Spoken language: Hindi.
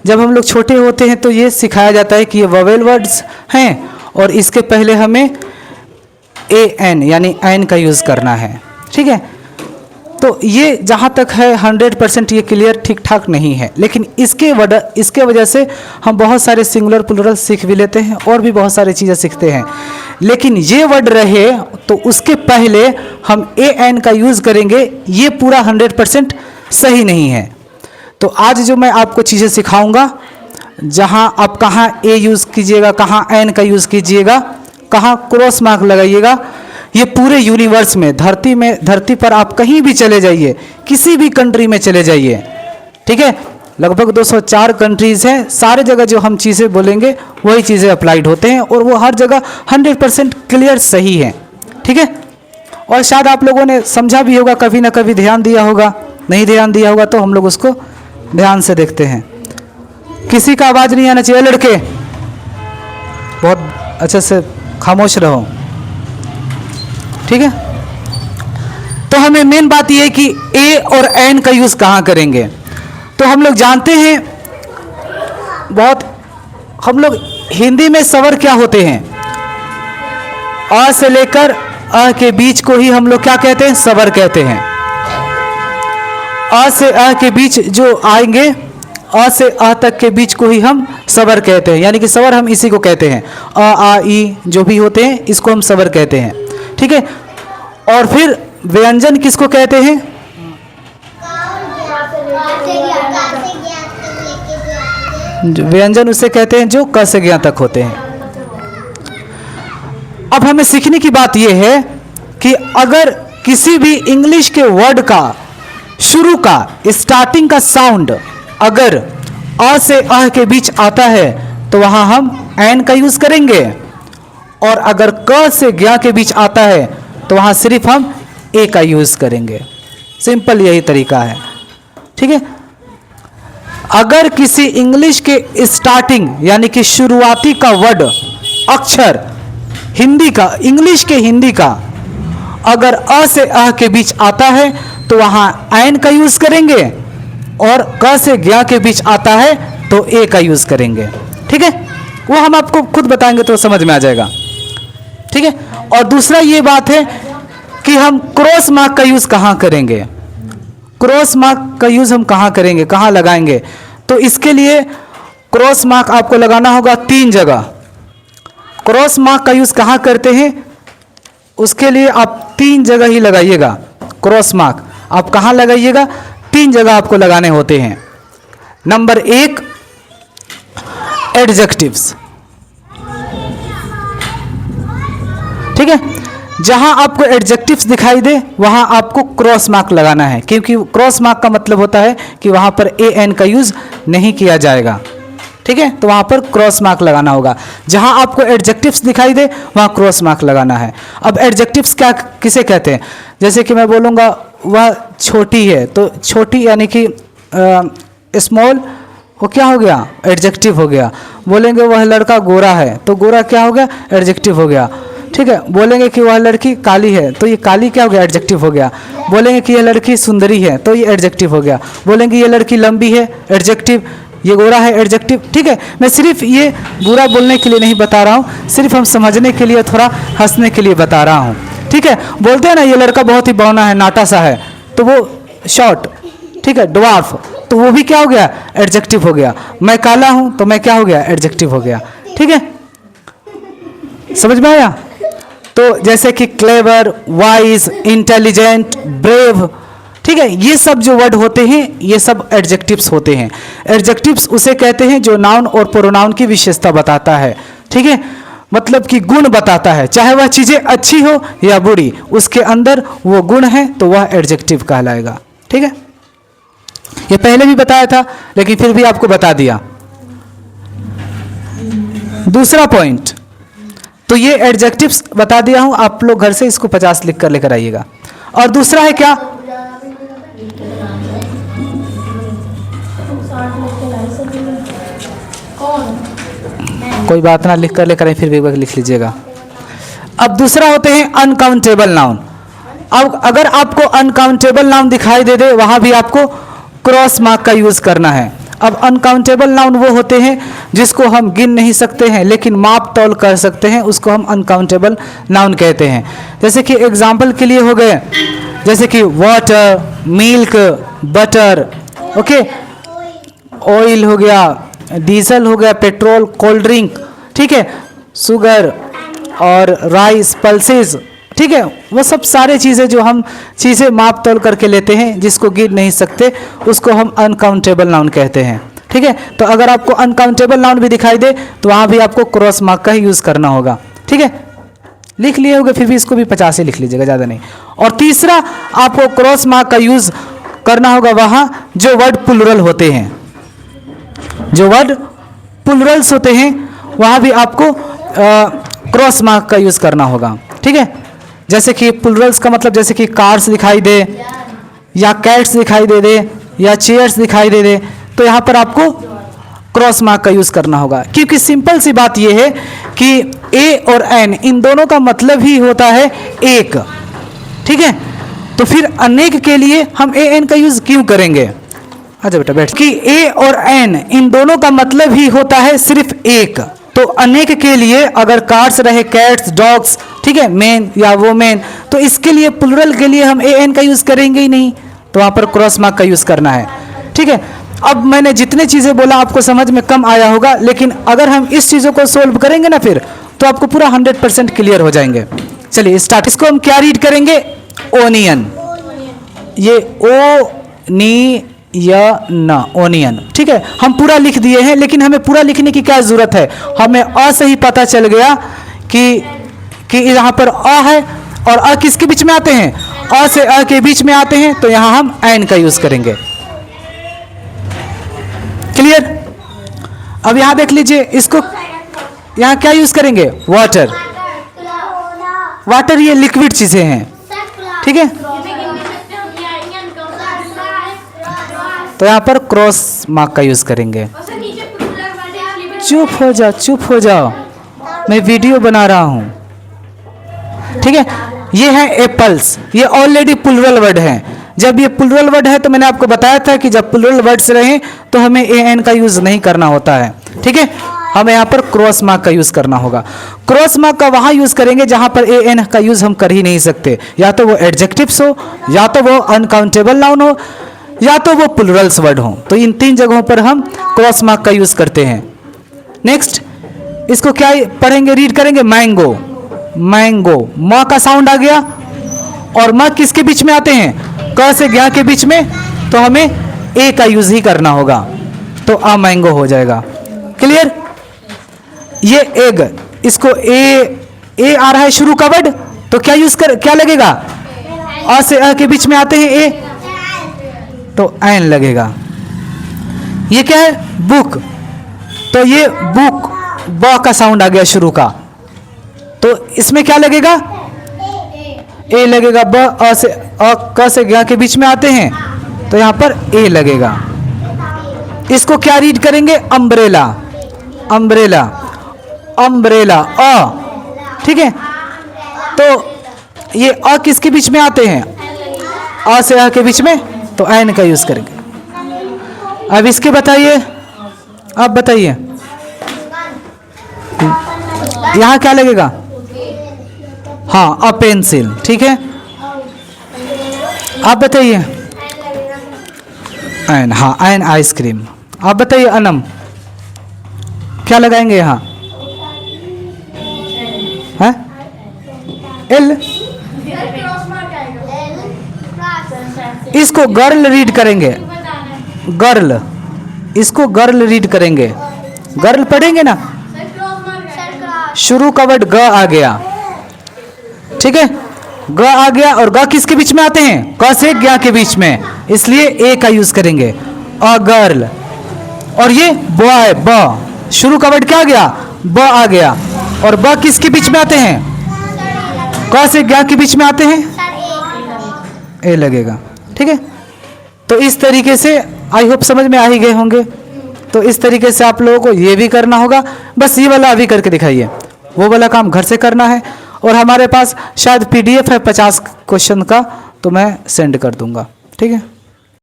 जब हम लोग छोटे होते हैं तो ये सिखाया जाता है कि ये वोवेल वर्ड्स हैं और इसके पहले हमें AN यानी एन का यूज़ करना है। ठीक है, तो ये जहाँ तक है 100% ये क्लियर ठीक ठाक नहीं है, लेकिन इसके वजह से हम बहुत सारे सिंगुलर प्लूरल सीख भी लेते हैं और भी बहुत सारी चीज़ें सीखते हैं। लेकिन ये वर्ड रहे तो उसके पहले हम AN का यूज़ करेंगे, ये पूरा 100% सही नहीं है। तो आज जो मैं आपको चीज़ें सिखाऊंगा, जहाँ आप कहाँ A यूज़ कीजिएगा, कहाँ N का यूज़ कीजिएगा, कहाँ क्रॉस मार्क लगाइएगा, ये पूरे यूनिवर्स में धरती पर आप कहीं भी चले जाइए, किसी भी कंट्री में चले जाइए, ठीक है, लगभग 204 कंट्रीज़ हैं, सारे जगह जो हम चीज़ें बोलेंगे वही चीज़ें अप्लाइड होते हैं और वो हर जगह 100% क्लियर सही है। ठीक है, और शायद आप लोगों ने समझा भी होगा, कभी ना कभी ध्यान दिया होगा, नहीं ध्यान दिया होगा तो हम लोग उसको ध्यान से देखते हैं। किसी का आवाज़ नहीं आना चाहिए, लड़के बहुत अच्छे से खामोश रहो। ठीक है, तो हमें मेन बात यह है कि A और N का यूज़ कहाँ करेंगे। तो हम लोग जानते हैं हम लोग हिंदी में स्वर क्या होते हैं, अ से लेकर अ के बीच को ही हम लोग क्या कहते हैं, स्वर कहते हैं। अ से अ के बीच जो आएंगे, अ से अ तक के बीच को ही हम स्वर कहते हैं, यानी कि स्वर हम इसी को कहते हैं। अ आ ई जो भी होते हैं इसको हम स्वर कहते हैं। ठीक है, और फिर व्यंजन किसको कहते हैं, व्यंजन उसे कहते हैं जो क से ज्ञ तक होते हैं। अब हमें सीखने की बात यह है कि अगर किसी भी इंग्लिश के वर्ड का शुरू का स्टार्टिंग का साउंड अगर अ से अ के बीच आता है तो वहां हम एन का यूज करेंगे, और अगर क से ज्ञ के बीच आता है तो वहां सिर्फ हम ए का यूज करेंगे। सिंपल यही तरीका है। ठीक है, अगर किसी इंग्लिश के स्टार्टिंग यानी कि शुरुआती का वर्ड अक्षर हिंदी का, इंग्लिश के हिंदी का अगर अ से अ के बीच आता है तो वहां एन का यूज करेंगे, और क से ज्ञ के बीच आता है तो ए का यूज करेंगे। ठीक है, वो हम आपको खुद बताएंगे तो समझ में आ जाएगा। ठीक है, और दूसरा ये बात है कि हम क्रॉस मार्क का यूज कहां करेंगे, क्रॉस मार्क का यूज हम कहां करेंगे, कहां लगाएंगे। तो इसके लिए क्रॉस मार्क आपको लगाना होगा 3 जगह। क्रॉस मार्क का यूज कहां करते हैं, उसके लिए आप 3 जगह ही लगाइएगा। क्रॉस मार्क आप कहां लगाइएगा, 3 जगह आपको लगाने होते हैं। Number 1 adjectives. ठीक है, जहां आपको एडजेक्टिव्स दिखाई दे वहां आपको क्रॉस मार्क लगाना है, क्योंकि क्रॉस मार्क का मतलब होता है कि वहां पर एन का यूज नहीं किया जाएगा। ठीक है, तो वहां पर क्रॉस मार्क लगाना होगा। जहां आपको एडजेक्टिव्स दिखाई दे वहां क्रॉस मार्क लगाना है। अब एडजेक्टिव्स क्या किसे कहते हैं, जैसे कि मैं बोलूंगा वह छोटी है, तो छोटी यानी कि स्मॉल, वो क्या हो गया, एडजेक्टिव हो गया। बोलेंगे वह लड़का गोरा है, तो गोरा क्या हो गया, एडजेक्टिव हो गया। ठीक है, बोलेंगे कि वह लड़की काली है, तो ये काली क्या हो गया, एडजेक्टिव हो गया। बोलेंगे कि यह लड़की सुंदरी है, तो ये एडजेक्टिव हो गया। बोलेंगे ये लड़की लंबी है, एडजेक्टिव। ये गोरा है, एडजेक्टिव। ठीक है, मैं सिर्फ ये बुरा बोलने के लिए नहीं बता रहा हूँ, सिर्फ हम समझने के लिए, थोड़ा हंसने के लिए बता रहा हूँ। ठीक है, बोलते हैं ना ये लड़का बहुत ही बौना है, नाटा सा है, तो वो शॉर्ट, ठीक है, ड्वार्फ, तो वो भी क्या हो गया, एडजेक्टिव हो गया। मैं काला हूँ तो मैं क्या हो गया, एडजेक्टिव हो गया। ठीक है, समझ में आया। तो जैसे कि क्लेवर, वाइज, इंटेलिजेंट, ब्रेव, ठीक है, ये सब जो वर्ड होते हैं ये सब एडजेक्टिव्स होते हैं। एडजेक्टिव्स उसे कहते हैं जो नाउन और प्रोनाउन की विशेषता बताता है। ठीक है, मतलब कि गुण बताता है, चाहे वह चीजें अच्छी हो या बुरी, उसके अंदर वो गुण है तो वह एडजेक्टिव कहलाएगा। ठीक है, ये पहले भी बताया था लेकिन फिर भी आपको बता दिया। दूसरा पॉइंट, तो ये एडजेक्टिव्स बता दिया हूं, आप लोग घर से इसको 50 लिख कर लेकर आइएगा। और दूसरा है क्या, कोई बात ना, लिख कर लेकर आए, फिर भी एक बार लिख लीजिएगा। अब दूसरा होते हैं अनकाउंटेबल नाउन। अब अगर आपको अनकाउंटेबल नाउन दिखाई दे वहां भी आपको क्रॉस मार्क का यूज करना है। अब अनकाउंटेबल नाउन वो होते हैं जिसको हम गिन नहीं सकते हैं लेकिन माप तौल कर सकते हैं, उसको हम अनकाउंटेबल नाउन कहते हैं। जैसे कि एग्जाम्पल के लिए हो गए, जैसे कि water, milk, butter, okay, oil हो गया, डीजल हो गया, पेट्रोल, कोल्ड ड्रिंक, ठीक है, शुगर और राइस, पल्सेस, ठीक है, वो सब सारे चीज़ें जो हम चीज़ें माप तौल करके लेते हैं जिसको गिन नहीं सकते, उसको हम अनकाउंटेबल नाउन कहते हैं। ठीक है, तो अगर आपको अनकाउंटेबल नाउन भी दिखाई दे तो वहाँ भी आपको क्रॉस मार्क का ही यूज़ करना होगा। ठीक है, लिख लिए होगे, फिर भी इसको भी 50 ही लिख लीजिएगा, ज़्यादा नहीं। और तीसरा, आपको क्रॉस मार्क का यूज़ करना होगा वहाँ जो वर्ड प्लुरल होते हैं, जो वर्ड प्लुरल्स होते हैं वहाँ भी आपको क्रॉस मार्क का यूज़ करना होगा। ठीक है, जैसे कि प्लुरल्स का मतलब जैसे कि कार्स दिखाई दे या कैट्स दिखाई दे या चेयर्स दिखाई दे, तो यहाँ पर आपको क्रॉस मार्क का यूज़ करना होगा, क्योंकि सिंपल सी बात यह है कि ए और एन इन दोनों का मतलब ही होता है एक। ठीक है, तो फिर अनेक के लिए हम ए एन का यूज़ क्यों करेंगे? अच्छा बेटा बैठ। कि ए और एन इन दोनों का मतलब ही होता है सिर्फ एक, तो अनेक के लिए अगर कार्स रहे, कैट्स, डॉग्स, ठीक है, मैन या वोमेन, तो इसके लिए प्लुरल के लिए हम ए एन का यूज़ करेंगे ही नहीं, तो वहाँ पर क्रॉस मार्क का यूज़ करना है। ठीक है, अब मैंने जितने चीज़ें बोला आपको समझ में कम आया होगा, लेकिन अगर हम इस चीज़ों को सोल्व करेंगे ना फिर तो आपको पूरा 100% क्लियर हो जाएंगे। चलिए स्टार्ट। इसको हम क्या रीड करेंगे? ओनियन, ये ओ नी या ना, ओनियन। ठीक है, हम पूरा लिख दिए हैं, लेकिन हमें पूरा लिखने की क्या ज़रूरत है? हमें अ से ही पता चल गया कि यहाँ पर अ है, और अ किसके बीच में आते हैं? अ से अ के बीच में आते हैं, तो यहाँ हम एन का यूज़ करेंगे। क्लियर? अब यहाँ देख लीजिए, इसको यहाँ क्या यूज़ करेंगे? वाटर। वाटर ये लिक्विड चीज़ें हैं। ठीक है, तो यहाँ पर क्रॉस मार्क का यूज़ करेंगे। चुप हो जाओ, चुप हो जाओ, मैं वीडियो बना रहा हूँ। ठीक है, ये है एप्पल्स, ये ऑलरेडी प्लुरल वर्ड है। जब ये प्लुरल वर्ड है तो मैंने आपको बताया था कि जब प्लुरल वर्ड्स रहें तो हमें ए एन का यूज़ नहीं करना होता है। ठीक है, हमें यहाँ पर क्रॉस मार्क का यूज़ करना होगा। क्रॉस मार्क का वहाँ यूज़ करेंगे जहाँ पर ए एन का यूज़ हम कर ही नहीं सकते, या तो वो एडजेक्टिव्स हो, या तो वो अनकाउंटेबल नाउन हो, या तो वो प्लुरल्स वर्ड हो। तो इन तीन जगहों पर हम क्रॉस मार्क का यूज़ करते हैं। नेक्स्ट, इसको क्या पढ़ेंगे, रीड करेंगे? मैंगो। मैंगो, म का साउंड आ गया, और म किसके बीच में आते हैं? क से ज्ञा के बीच में, तो हमें ए का यूज़ ही करना होगा, तो आ मैंगो हो जाएगा। क्लियर? ये एग, इसको ए आ रहा है शुरू का वर्ड, तो क्या यूज़ कर, क्या लगेगा? अ से अ के बीच में आते हैं ए, तो एन लगेगा। ये क्या है? बुक, तो ये बुक, ब का साउंड आ गया शुरू का, तो इसमें क्या लगेगा? ए लगेगा। ब अ से क से ज्ञा के बीच में आते हैं, तो यहाँ पर ए लगेगा। इसको क्या रीड करेंगे? अम्ब्रेला। अम्ब्रेला, अम्ब्रेला, अ। ठीक है, तो ये अ किसके बीच में आते हैं? अ से अ के बीच में, तो एन का यूज़ करेंगे। अब इसके बताइए, आप बताइए यहाँ क्या लगेगा? हाँ, अ पेंसिल। ठीक है, आप बताइए। एन, हाँ, एन आइसक्रीम। आप बताइए अनम, क्या लगाएंगे यहाँ? है एल। इसको गर्ल रीड करेंगे, गर्ल, इसको गर्ल रीड करेंगे। गर्ल पढ़ेंगे ना, शुरू का वर्ड ग आ गया। ठीक है, ग आ गया, और ग किसके बीच में आते हैं? क से ज्ञा के बीच में, इसलिए ए का यूज करेंगे, अ गर्ल। और ये बॉय, ब, शुरू का वर्ड क्या आ गया? ब आ गया, और ब किसके बीच में आते हैं? क से ज्ञा के बीच में आते हैं, ए लगेगा। ठीक है, तो इस तरीके से आई होप समझ में आ ही गए होंगे। तो इस तरीके से आप लोगों को ये भी करना होगा। बस ये वाला अभी करके दिखाइए, वो वाला काम घर से करना है। और हमारे पास शायद PDF है 50 क्वेश्चन का, तो मैं सेंड कर दूंगा। ठीक है।